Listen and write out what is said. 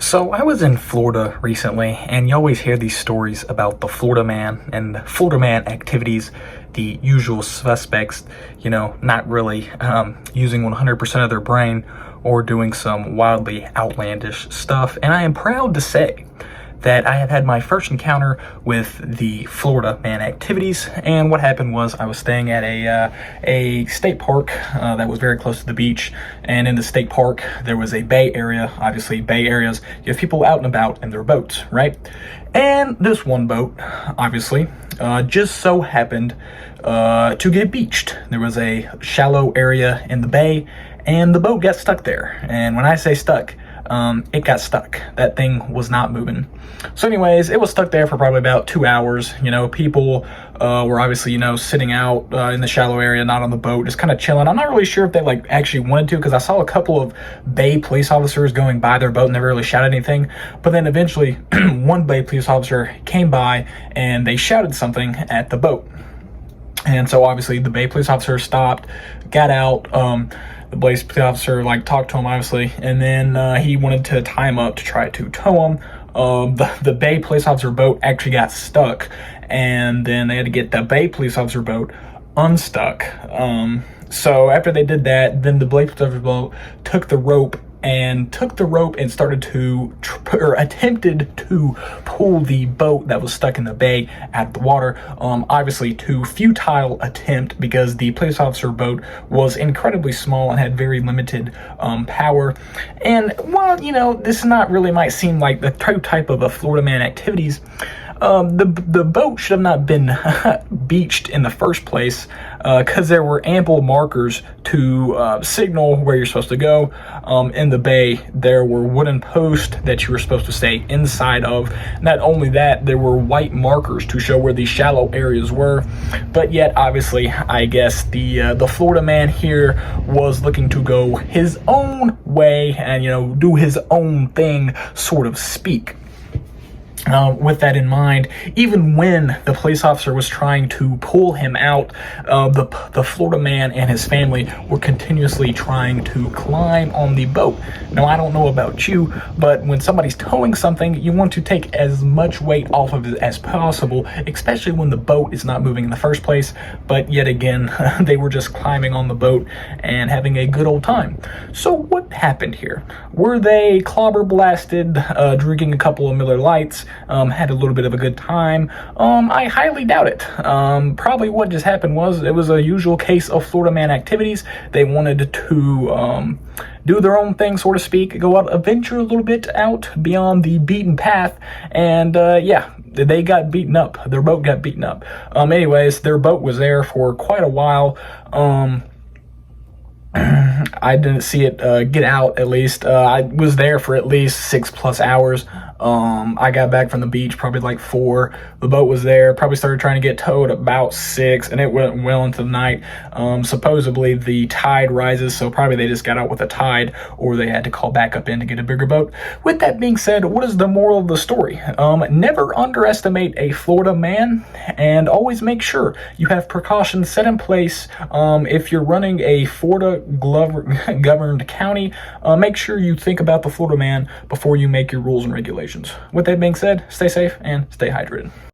So I was in Florida recently, and you always hear these stories about the Florida man and the Florida man activities, the usual suspects, not really using 100% of their brain or doing some wildly outlandish stuff. And I am proud to say that I have had my first encounter with the Florida man activities. And what happened was I was staying at a state park that was very close to the beach. And in the state park, there was a bay area. Obviously, bay areas, you have people out and about in their boats, right? And this one boat, obviously, just so happened to get beached. There was a shallow area in the bay, and the boat got stuck there. And when I say stuck, it got stuck. That thing was not moving. So anyways, it was stuck there for probably about 2 hours. People were obviously, sitting out in the shallow area, not on the boat, just kind of chilling. I'm not really sure if they actually wanted to, because I saw a couple of Bay police officers going by their boat and never really shouted anything. But then eventually one Bay police officer came by and they shouted something at the boat. And so obviously the Bay police officer stopped, got out. The police officer talked to him, obviously, and then he wanted to tie him up to try to tow him. The Bay police officer boat actually got stuck, and then they had to get the Bay police officer boat unstuck. So after they did that, then the Bay police officer boat took the rope and started to attempted to pull the boat that was stuck in the bay out of the water. Obviously to futile attempt, because the police officer boat was incredibly small and had very limited power. And while this not really might seem like the type of a Florida man activities, the boat should have not been beached in the first place, because there were ample markers to signal where you're supposed to go. In the bay, there were wooden posts that you were supposed to stay inside of. Not only that, there were white markers to show where the shallow areas were. But yet, obviously, I guess the Florida man here was looking to go his own way and do his own thing, sort of speak. With that in mind, even when the police officer was trying to pull him out, the Florida man and his family were continuously trying to climb on the boat. Now, I don't know about you, but when somebody's towing something, you want to take as much weight off of it as possible, especially when the boat is not moving in the first place. But yet again, they were just climbing on the boat and having a good old time. So what happened here? Were they clobber blasted, drinking a couple of Miller Lights, had a little bit of a good time? I highly doubt it. Probably what just happened was it was a usual case of Florida man activities. They wanted to do their own thing, so to speak, go out, venture a little bit out beyond the beaten path, and yeah, they got beaten up. Their boat got beaten up. Anyways, their boat was there for quite a while. I didn't see it get out, at least. I was there for at least 6+ hours. I got back from the beach probably like 4. The boat was there, probably started trying to get towed about 6, and it went well into the night. Supposedly the tide rises, so probably they just got out with the tide, or they had to call back up in to get a bigger boat. With that being said, what is the moral of the story? Never underestimate a Florida man, and always make sure you have precautions set in place. If you're running a Florida governed county, make sure you think about the Florida man before you make your rules and regulations. With that being said, stay safe and stay hydrated.